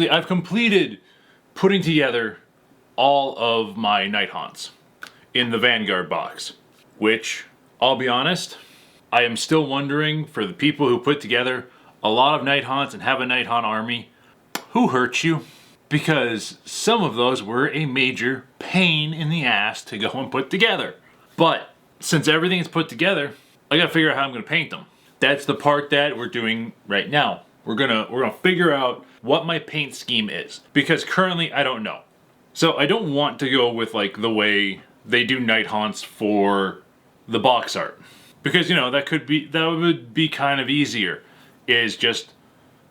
I've completed putting together all of my Nighthaunts in the Vanguard box, which, I'll be honest, I am still wondering, for the people who put together a lot of Nighthaunts and have a Nighthaunt army, who hurt you? Because some of those were a major pain in the ass to go and put together. But since everything's put together, I gotta figure out how I'm gonna paint them. That's the part that we're doing right now. We're gonna figure out what my paint scheme is, because currently I don't know. So I don't want to go with like the way they do Nighthaunts for the box art, because you know that would be kind of easier. Is just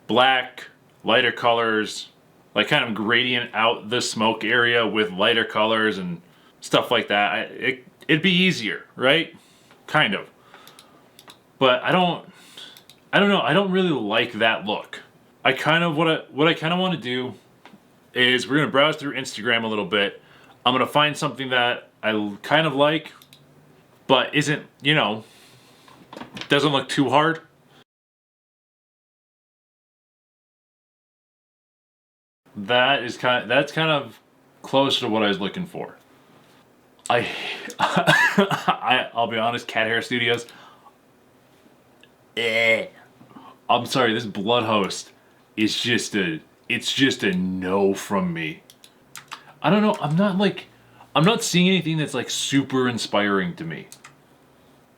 black, lighter colors, like kind of gradient out the smoke area with lighter colors and stuff like that. It'd be easier, right? Kind of. But I don't know. I don't really like that look. What I kind of want to do is we're gonna browse through Instagram a little bit. I'm gonna find something that I kind of like, but isn't, you know, doesn't look too hard. That's kind of close to what I was looking for. I'll be honest, Cat Hair Studios. I'm sorry, this Blood Host is just a no from me. I don't know, I'm not seeing anything that's like super inspiring to me.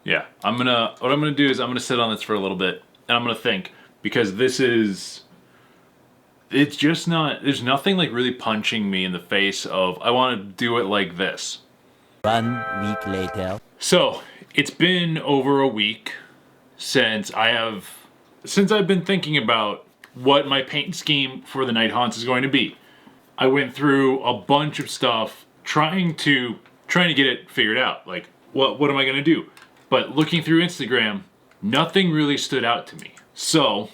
Yeah, what I'm gonna do is I'm gonna sit on this for a little bit and I'm gonna think, because it's just not, there's nothing like really punching me in the face of I want to do it like this. 1 week later. So it's been over a week since I've been thinking about what my paint scheme for the Nighthaunts is going to be. I went through a bunch of stuff trying to get it figured out. Like, what am I going to do? But looking through Instagram, nothing really stood out to me. So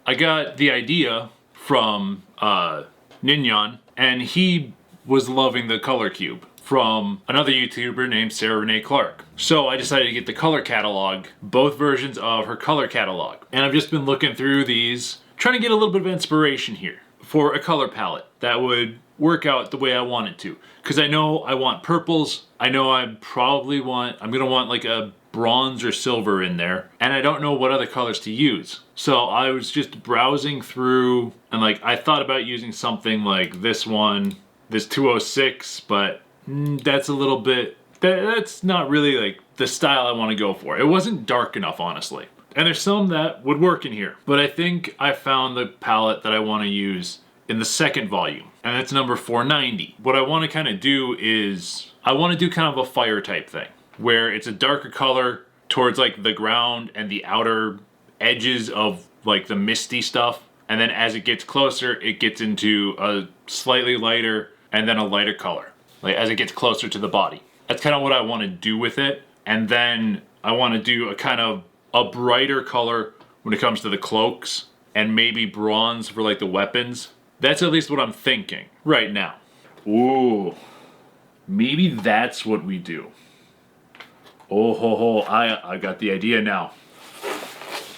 I got the idea from Nighthaunt, and he was loving the color cube from another YouTuber named Sarah Renee Clark. So I decided to get the color catalog, both versions of her color catalog. And I've just been looking through these, trying to get a little bit of inspiration here for a color palette that would work out the way I want it to. Because I know I want purples, I know I'm gonna want like a bronze or silver in there, and I don't know what other colors to use. So I was just browsing through, and like I thought about using something like this one, this 206, but that's a little bit, that's not really like the style I want to go for. It wasn't dark enough, honestly. And there's some that would work in here, but I think I found the palette that I want to use in the second volume, and that's number 490. What I want to kind of do is, I want to do kind of a fire type thing, where it's a darker color towards like the ground and the outer edges of like the misty stuff, and then as it gets closer, it gets into a slightly lighter and then a lighter color, like as it gets closer to the body. That's kind of what I want to do with it. And then I want to do a kind of a brighter color when it comes to the cloaks, and maybe bronze for like the weapons. That's at least what I'm thinking right now. Ooh, maybe that's what we do. Oh ho ho, I got the idea now.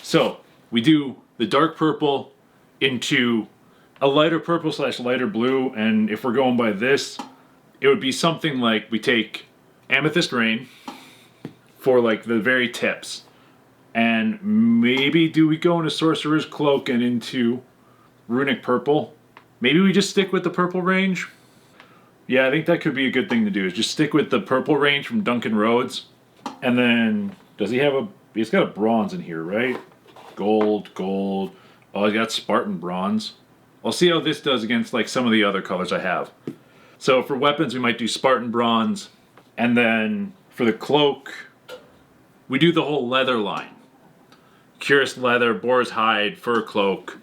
So we do the dark purple into a lighter purple / lighter blue, and if we're going by this, it would be something like we take Amethyst Rain for like the very tips, and maybe do we go into Sorcerer's Cloak and into Runic Purple? Maybe we just stick with the purple range. Yeah, I think that could be a good thing to do, is just stick with the purple range from Duncan Rhodes. And then, he's got a bronze in here, right? Gold. Oh, he's got Spartan bronze. I'll see how this does against like some of the other colors I have. So for weapons, we might do Spartan bronze. And then for the cloak, we do the whole leather line. Cuirass leather, boar's hide, fur cloak.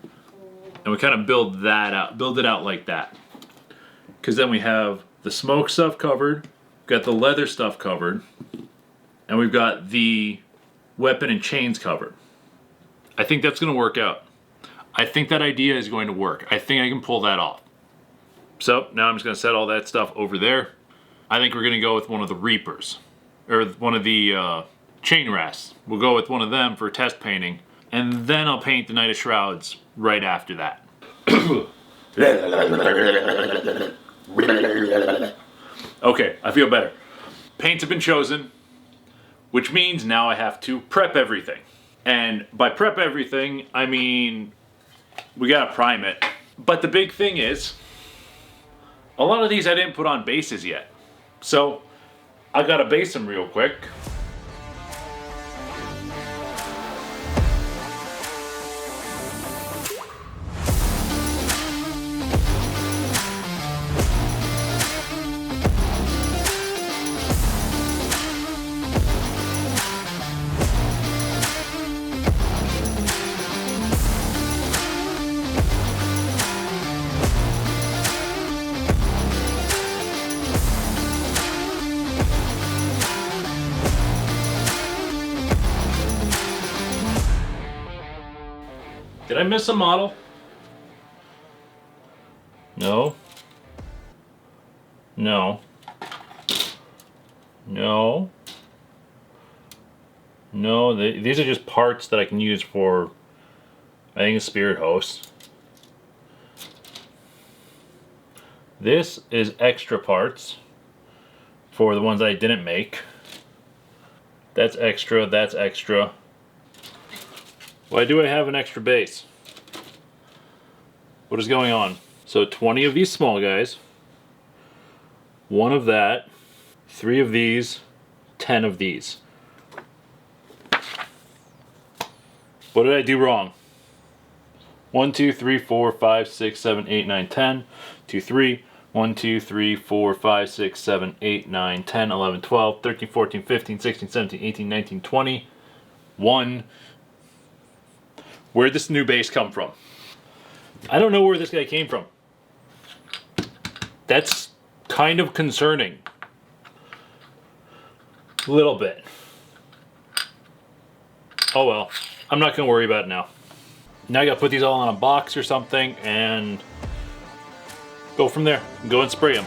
And we kind of build it out like that. Because then we have the smoke stuff covered, got the leather stuff covered, and we've got the weapon and chains covered. I think that's going to work out. I think that idea is going to work. I think I can pull that off. So now I'm just going to set all that stuff over there. I think we're going to go with one of the Reapers, or one of the chain rests. We'll go with one of them for test painting, and then I'll paint the Knight of Shrouds right after that. Okay, I feel better. Paints have been chosen, which means now I have to prep everything. And by prep everything, I mean we gotta prime it. But the big thing is, a lot of these I didn't put on bases yet. So I gotta base them real quick. Did I miss a model? No. No. No. No, these are just parts that I can use for, I think, a spirit host. This is extra parts for the ones I didn't make. That's extra, that's extra. Why do I have an extra base? What is going on? So 20 of these small guys, 1 of that, 3 of these, 10 of these. What did I do wrong? 1, 2, 3, 4, 5, 6, 7, 8, 9, 10. 2, 3. 1, 2, 3, 4, 5, 6, 7, 8, 9, 10, 11, 12, 13, 14, 15, 16, 17, 18, 19, 20. 1. Where'd this new base come from? I don't know where this guy came from. That's kind of concerning. A little bit. Oh well, I'm not gonna worry about it now. Now I gotta put these all in a box or something and go from there. Go and spray them.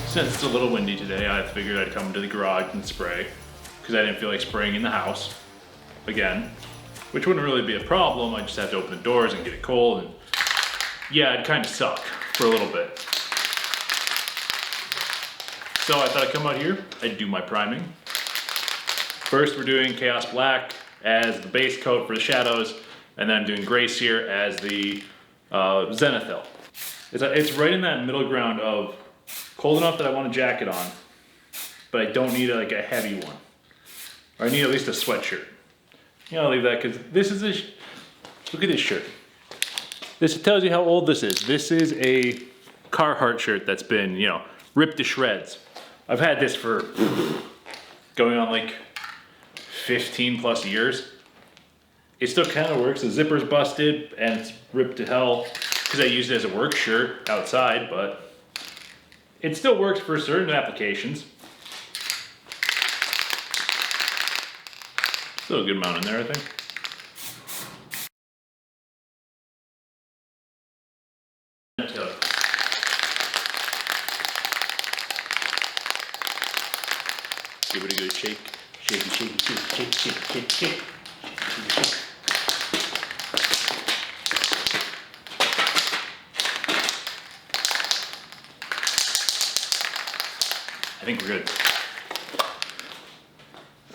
Since it's a little windy today, I figured I'd come to the garage and spray because I didn't feel like spraying in the house again, which wouldn't really be a problem. I just have to open the doors and get it cold, and yeah, it'd kind of suck for a little bit. So I thought I'd come out here, I'd do my priming. First we're doing Chaos Black as the base coat for the shadows, and then I'm doing Gray Sear as the Zenithal. It's right in that middle ground of cold enough that I want a jacket on, but I don't need like a heavy one. Or I need at least a sweatshirt. Yeah, I'll leave that because this is look at this shirt. This tells you how old this is. This is a Carhartt shirt that's been, you know, ripped to shreds. I've had this for going on like 15 plus years. It still kind of works. The zipper's busted and it's ripped to hell because I used it as a work shirt outside, but it still works for certain applications. Still a good amount in there, I think. Give it a good shake. Shaky, shaky, shake, shake, shake, shake, shake. I think we're good.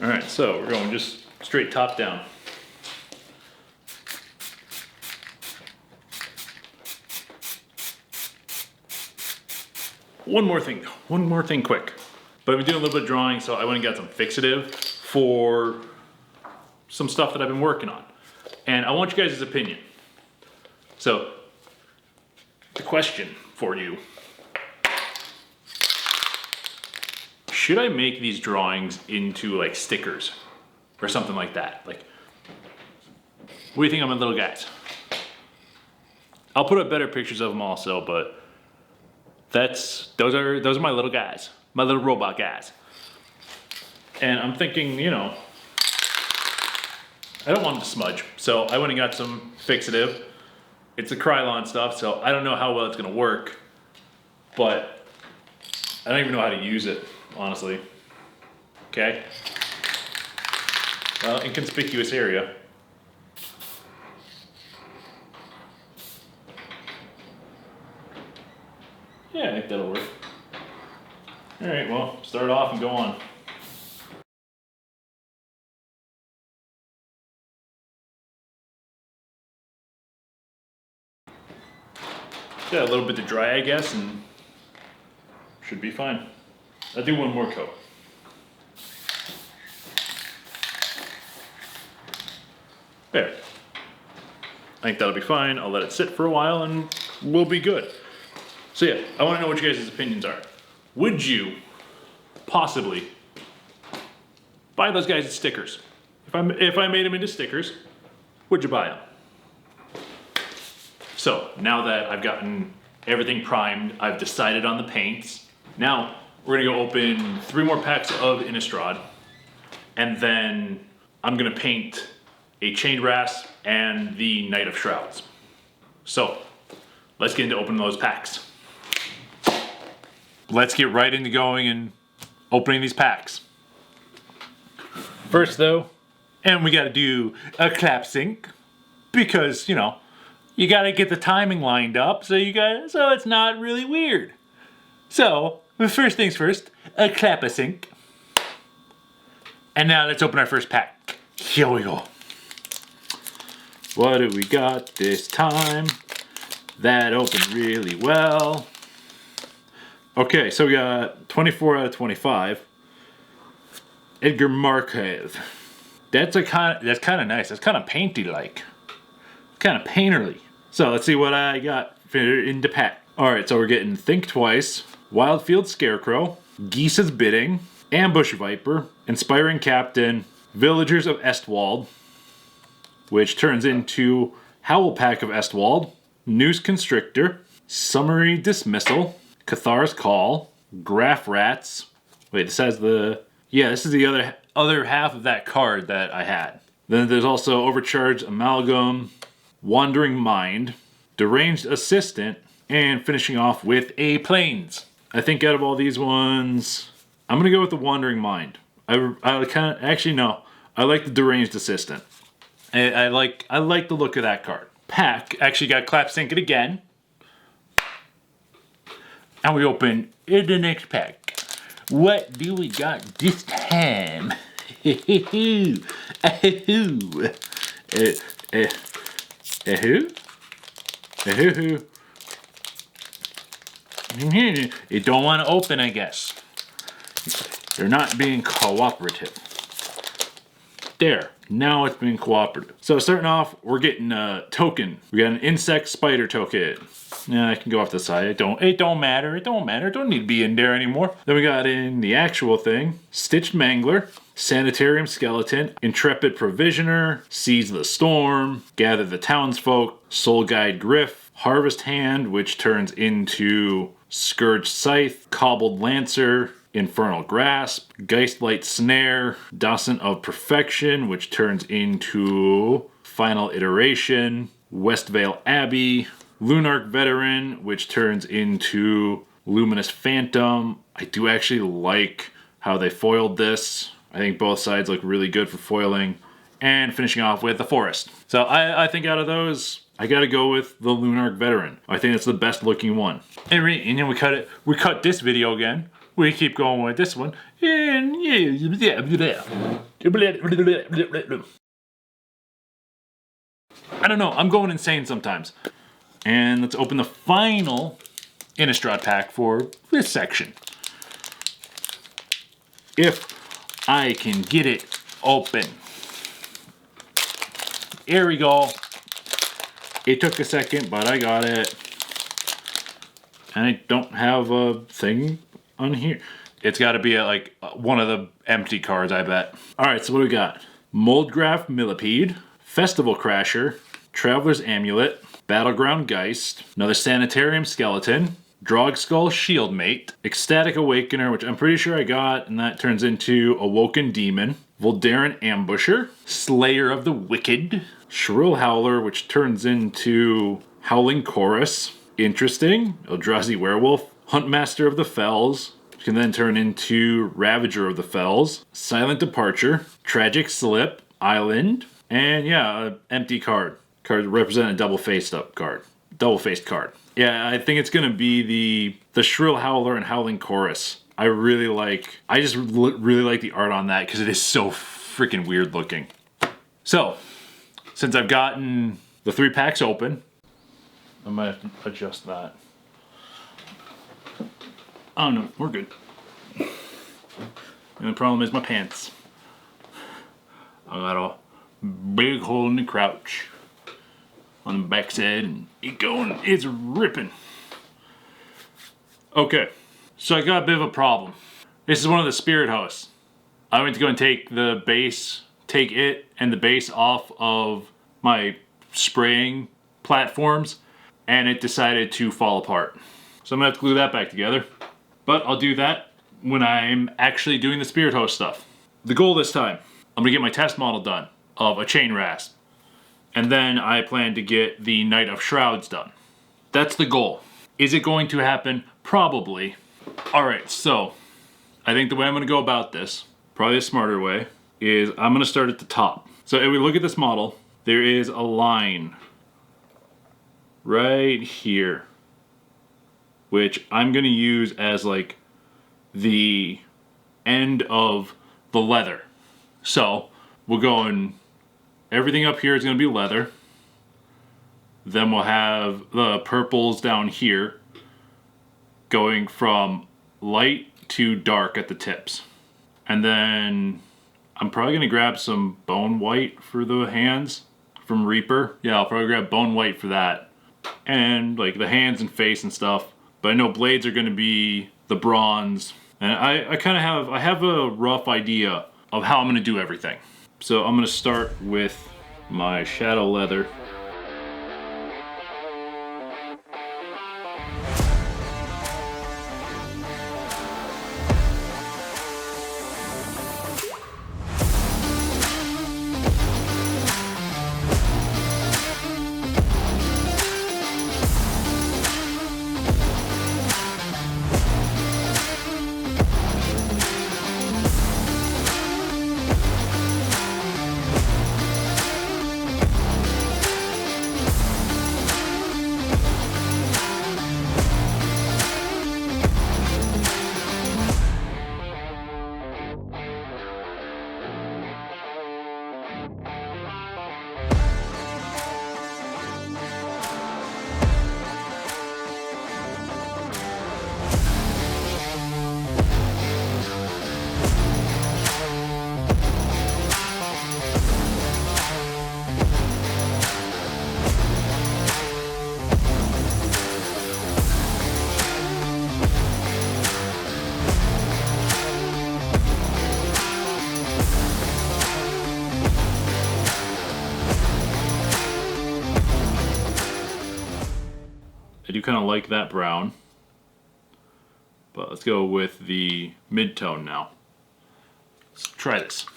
All right, so we're going just straight top down. One more thing quick. But I've been doing a little bit of drawing, so I went and got some fixative for some stuff that I've been working on. And I want you guys' opinion. So, the question for you. Should I make these drawings into like stickers or something like that? Like, what do you think of my little guys? I'll put up better pictures of them also, but those are my little guys, my little robot guys. And I'm thinking, you know, I don't want them to smudge. So I went and got some fixative. It's a Krylon stuff, so I don't know how well it's gonna work. But I don't even know how to use it, honestly. Okay? Well, inconspicuous area. Yeah, I think that'll work. Alright, well, start off and go on. Got a little bit to dry, I guess, and should be fine. I'll do one more coat. There. I think that'll be fine. I'll let it sit for a while and we'll be good. So yeah, I want to know what you guys' opinions are. Would you possibly buy those guys stickers? If I made them into stickers, would you buy them? So now that I've gotten everything primed, I've decided on the paints. Now we're gonna go open 3 more packs of Innistrad, and then I'm gonna paint a Chained Wrath and the Knight of Shrouds. So let's get into opening those packs. Let's get right into going and opening these packs. First though, and we gotta do a clap sync, because, you know, you gotta get the timing lined up so it's not really weird. So, first things first, a clap sync. And now let's open our first pack. Here we go. What do we got this time? That opened really well. Okay, so we got 24 out of 25. Edgar Marquez. That's kind of nice. That's kind of painty-like. Kind of painterly. So let's see what I got into pack. Alright, so we're getting Think Twice, Wildfield Scarecrow, Geese's Bidding, Ambush Viper, Inspiring Captain, Villagers of Estwald, which turns into Howl Pack of Estwald, Noose Constrictor, Summary Dismissal, Cathar's Call, Graph Rats. Wait, this has the... Yeah, this is the other half of that card that I had. Then there's also Overcharged Amalgam, Wandering Mind, Deranged Assistant, and finishing off with a Plains. I think out of all these ones, I'm gonna go with the Wandering Mind. I kind of actually no, I like the Deranged Assistant. I like the look of that card. Pack actually got clap synced again, and we open the next pack. What do we got this time? Who? It don't want to open, I guess. They're not being cooperative. There. Now it's being cooperative. So starting off, we're getting a token. We got an insect spider token. Yeah, I can go off the side. It don't matter. It don't matter. It don't need to be in there anymore. Then we got in the actual thing. Stitched Mangler, Sanitarium Skeleton, Intrepid Provisioner, Seize the Storm, Gather the Townsfolk, Soul Guide Griff, Harvest Hand, which turns into Scourged Scythe, Cobbled Lancer, Infernal Grasp, Geistlight Snare, Docent of Perfection, which turns into Final Iteration, Westvale Abbey, Lunarch Veteran, which turns into Luminous Phantom. I do actually like how they foiled this. I think both sides look really good for foiling. And finishing off with the Forest. So I think out of those, I gotta go with the Lunarch Veteran. I think it's the best looking one. And then we cut this video again. We keep going with this one. And yeah. I don't know, I'm going insane sometimes. And let's open the final Innistrad pack for this section. If I can get it open. Here we go. It took a second, but I got it. And I don't have a thing on here. It's got to be like one of the empty cards, I bet. Alright, so what do we got? Moldgraph Millipede, Festival Crasher, Traveler's Amulet, Battleground Geist, another Sanitarium Skeleton, Drogskull Shieldmate, Ecstatic Awakener, which I'm pretty sure I got, and that turns into Awoken Demon, Voldaren Ambusher, Slayer of the Wicked, Shrill Howler, which turns into Howling Chorus, interesting, Eldrazi Werewolf, Huntmaster of the Fells, which can then turn into Ravager of the Fells, Silent Departure, Tragic Slip, Island, and yeah, Empty card. Cards represent a double-faced card. Yeah, I think it's gonna be the Shrill Howler and Howling Chorus. I really like the art on that because it is so freaking weird looking. So, since I've gotten the 3 packs open, I might have to adjust that. Oh no, we're good. And the problem is my pants. I got a big hole in the crouch on the backside, and it's ripping. Okay, so I got a bit of a problem. This is one of the Spirit Hosts. I went to go and take it and the base off of my spraying platforms, and it decided to fall apart. So I'm gonna have to glue that back together. But I'll do that when I'm actually doing the Spirit Host stuff. The goal this time, I'm gonna get my test model done of a Chain Rasp. And then I plan to get the Knight of Shrouds done. That's the goal. Is it going to happen? Probably. Alright, so I think the way I'm gonna go about this, probably a smarter way, is I'm gonna start at the top. So if we look at this model, there is a line right here, which I'm gonna use as like the end of the leather. So we're going, everything up here is gonna be leather. Then we'll have the purples down here going from light to dark at the tips. And then I'm probably gonna grab some bone white for the hands from Reaper. Yeah, I'll probably grab bone white for that. And like the hands and face and stuff. But I know blades are gonna be the bronze. And I have a rough idea of how I'm gonna do everything. So I'm gonna start with my shadow leather. I do kind of like that brown, but let's go with the mid-tone now. Let's try this.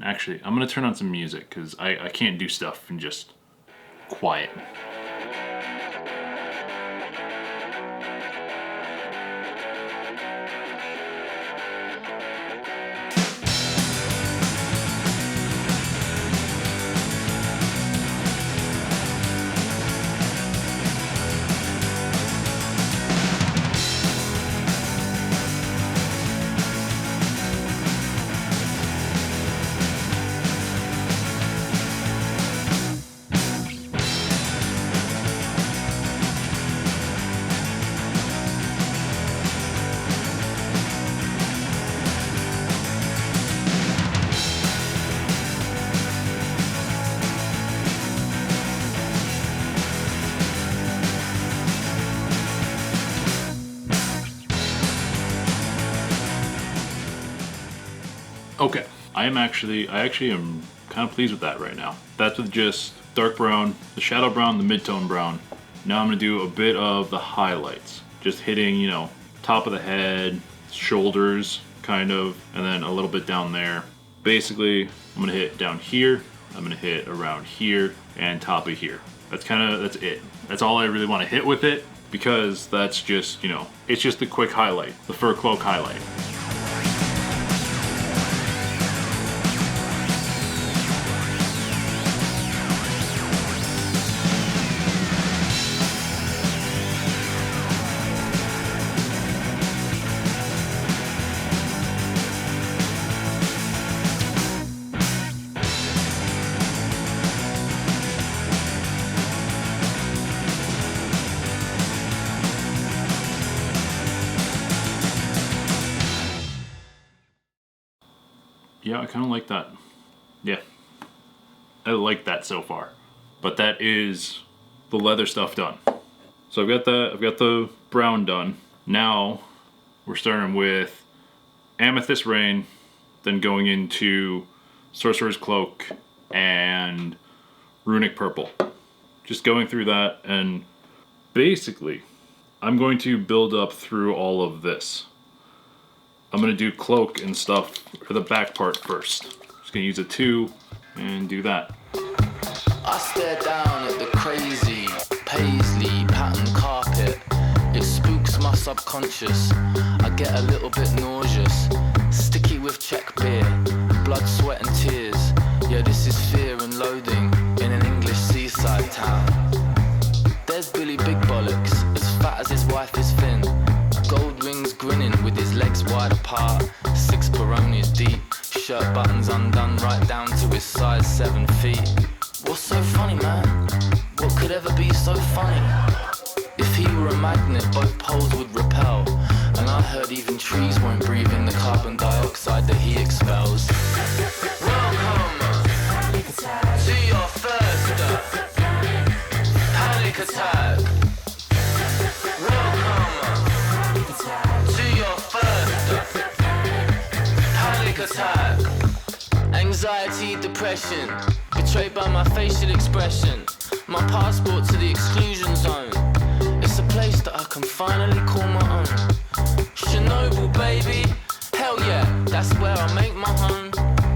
Actually, I'm gonna turn on some music because I can't do stuff in just quiet. Okay, I actually am kind of pleased with that right now. That's with just dark brown, the shadow brown, the mid-tone brown, Now I'm gonna do a bit of the highlights. Just hitting, you know, top of the head, shoulders, kind of, and then a little bit down there. Basically, I'm gonna hit down here, I'm gonna hit around here, and top of here. That's it. That's all I really wanna hit with it, because that's just, you know, it's just the quick highlight, the fur cloak highlight. Yeah, I kind of like that. Yeah, I like that so far. But that is the leather stuff done. So I've got the brown done. Now we're starting with Amethyst Rain, then going into Sorcerer's Cloak and Runic Purple. Just going through that, and basically I'm going to build up through all of this. I'm gonna do cloak and stuff for the back part first. Just gonna use a 2 and do that. I stare down at the crazy paisley pattern carpet. It spooks my subconscious. I get a little bit nauseous. Sticky with Czech beer, blood, sweat and tears. Yeah, this is fear and loathing in an English seaside town. There's Billy Big Bollocks, as fat as his wife is thin. Gold rings grinning with his legs wide apart. 6 Peronis deep, shirt buttons undone right down to his size 7 feet. What's so funny, man? What could ever be so funny? If he were a magnet, both poles would repel. And I heard even trees won't breathe in the carbon dioxide that he expels. Welcome to your first panic attack. Attack. Anxiety, depression, betrayed by my facial expression. My passport to the exclusion zone. It's a place that I can finally call my own. Chernobyl, baby, hell yeah, that's where I make my home.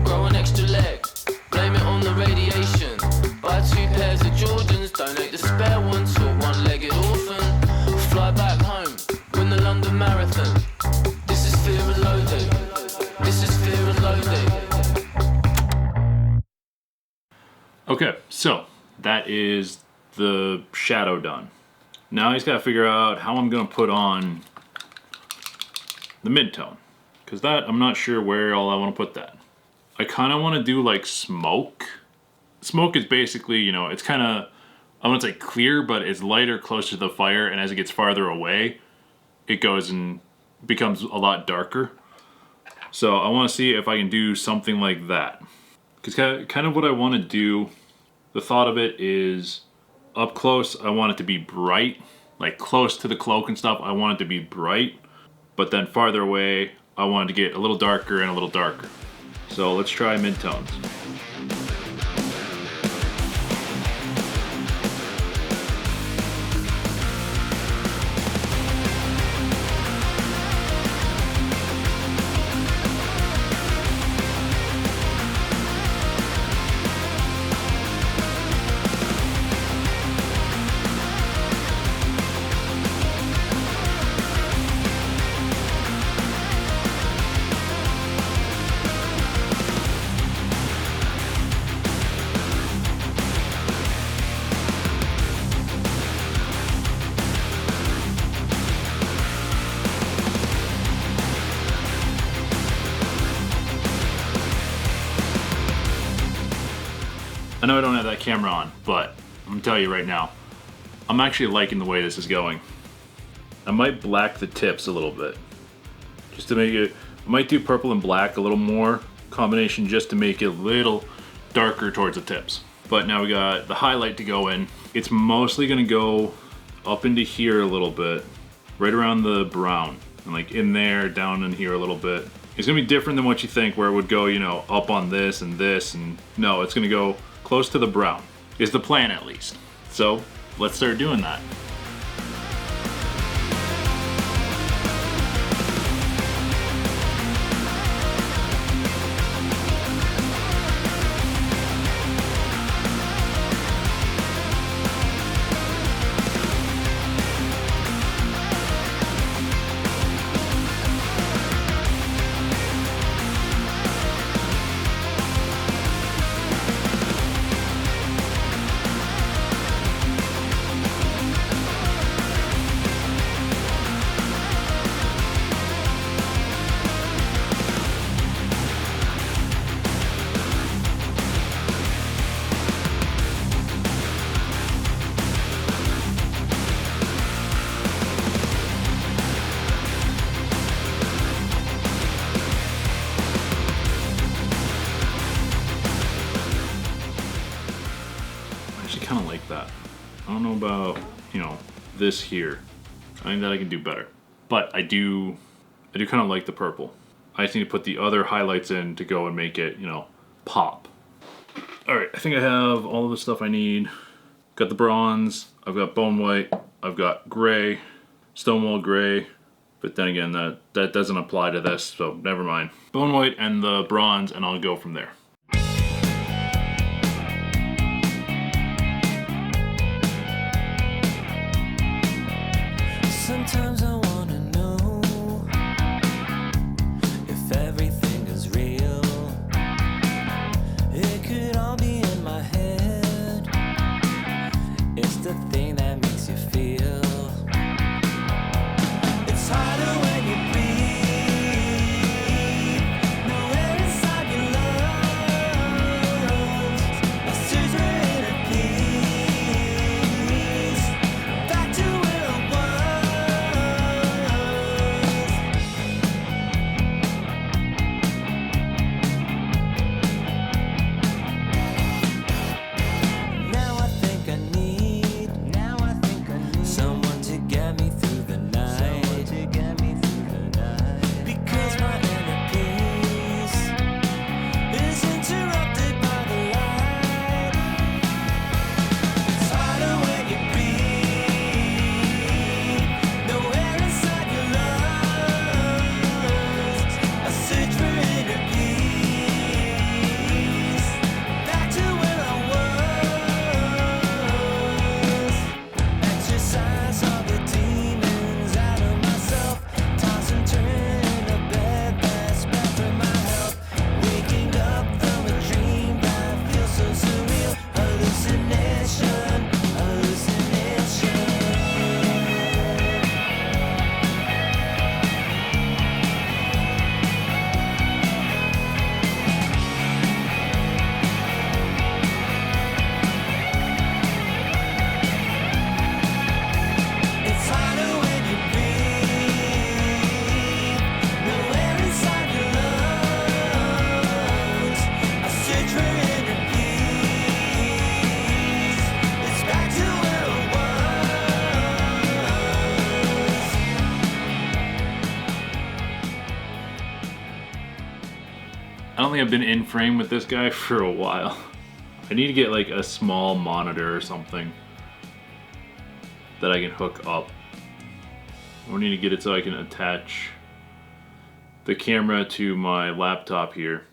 Grow an extra leg, blame it on the radiation. Buy 2 pairs of Jordans, donate the spare one to a one-legged orphan. Fly back home, win the London Marathon. This is fear and loathing. This is fear and loathing. Okay, so that is the shadow done. Now he's got to figure out how I'm going to put on the mid-tone. Because that, I'm not sure where all I want to put that. I kind of want to do like smoke. Smoke is basically, you know, it's kind of, I wouldn't say clear, but it's lighter closer to the fire. And as it gets farther away, it goes and becomes a lot darker. So I want to see if I can do something like that. Because kind of what I want to do, the thought of it is up close, I want it to be bright. Like close to the cloak and stuff, I want it to be bright. But then farther away, I want it to get a little darker and a little darker. So let's try mid-tones. I know I don't have that camera on, but I'm gonna tell you right now, I'm actually liking the way this is going. I might black the tips a little bit, just to make it, I might do purple and black a little more combination just to make it a little darker towards the tips. But now we got the highlight to go in. It's mostly gonna go up into here a little bit, right around the brown, and like in there, down in here a little bit. It's gonna be different than what you think, where it would go, you know, up on this, and no, it's gonna go close to the brown, is the plan at least. So let's start doing that. Kind of like that. I don't know about, this here. I think that I can do better. But I do kind of like the purple. I just need to put the other highlights in to go and make it, pop. Alright, I think I have all of the stuff I need. Got the bronze, I've got bone white, I've got gray, stonewall gray, but then again, that doesn't apply to this, so never mind. Bone white and the bronze, and I'll go from there. Sometimes I wanna know if everything is real. It could all be in my head. It's the thing that makes you feel. It's harder when you breathe. Nowhere inside your lungs. I search for inner peace. Back to where I was. Now I think I need someone to get me through the night. Because my inner peace is interrupted by the light. It's harder when you breathe. Nowhere inside your lungs. I search for inner peace. Back to where I was. Exercise all the demons out of myself. Toss and turn in a bed that's bad for my health. Waking up from a dream that feels so surreal. Hallucination. It's harder when you breathe. Nowhere inside your lungs. I search for inner peace. It's back to where I was. I don't think I've been in frame with this guy for a while. I need to get like a small monitor or something that I can hook up. I need to get it so I can attach the camera to my laptop here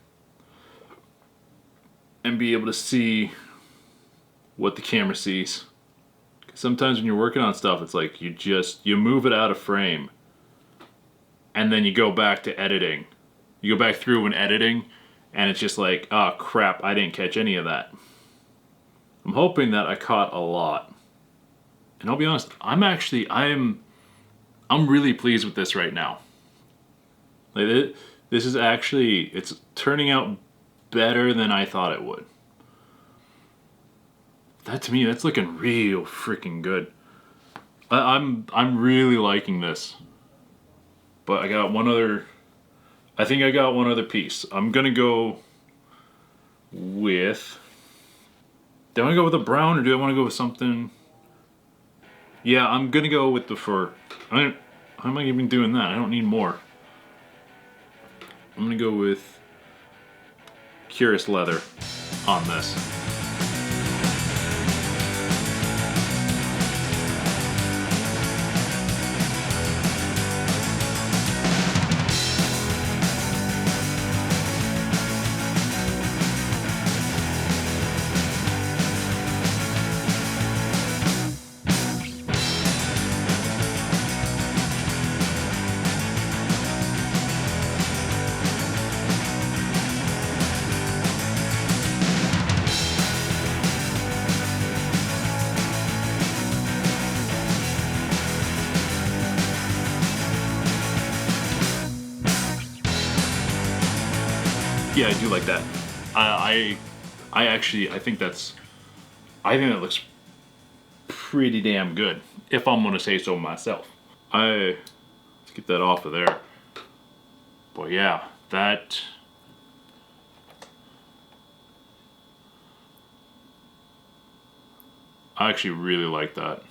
and be able to see what the camera sees. 'Cause sometimes when you're working on stuff, it's like you move it out of frame and then you go back to editing. You go back through when editing and it's just like, oh crap, I didn't catch any of that. I'm hoping that I caught a lot. And I'll be honest, I'm really pleased with this right now. Like this is actually, it's turning out better than I thought it would. That to me, that's looking real freaking good. I'm really liking this. But I got one other piece. I'm gonna go with, do I want to go with a brown or do I want to go with something? Yeah, I'm gonna go with the fur. How am I even doing that? I don't need more. I'm gonna go with Curious Leather on this. Yeah, I do like that. I think that looks pretty damn good, if I'm gonna say so myself. Let's get that off of there. But yeah, that. I actually really like that.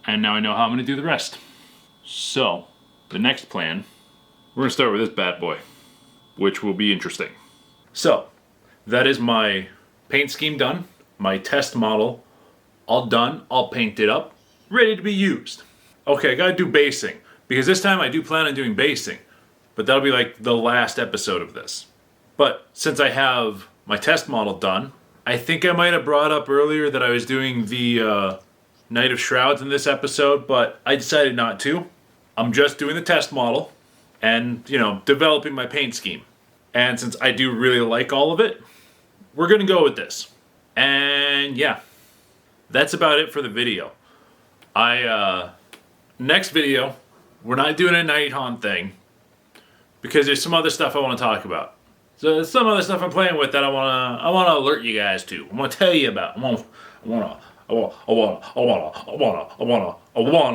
And now I know how I'm gonna do the rest. So, the next plan, we're gonna start with this bad boy, which will be interesting. So, that is my paint scheme done, my test model all done, all painted up, ready to be used. Okay, I gotta do basing, because this time I do plan on doing basing, but that'll be like the last episode of this. But since I have my test model done, I think I might have brought up earlier that I was doing the Night of Shrouds in this episode, but I decided not to. I'm just doing the test model and, developing my paint scheme. And since I do really like all of it, we're gonna go with this. And yeah, that's about it for the video. Next video, we're not doing a Nighthaunt thing because there's some other stuff I want to talk about. So there's some other stuff I'm playing with that I wanna alert you guys to. I wanna tell you about. I wanna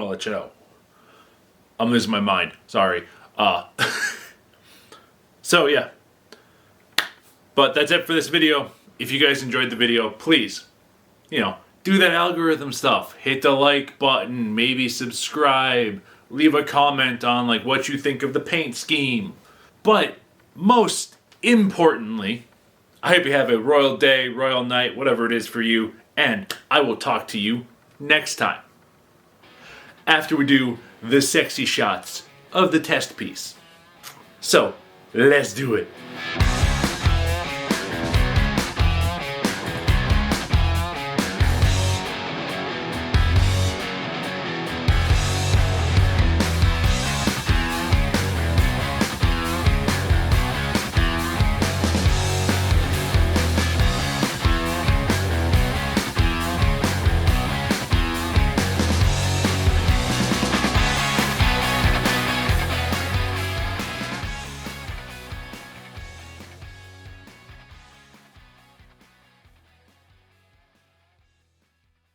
let you know. I'm losing my mind. Sorry. So yeah. But that's it for this video. If you guys enjoyed the video, please, do that algorithm stuff. Hit the like button, maybe subscribe, leave a comment on what you think of the paint scheme. But most importantly, I hope you have a royal day, royal night, whatever it is for you, and I will talk to you next time, after we do the sexy shots of the test piece. So, let's do it.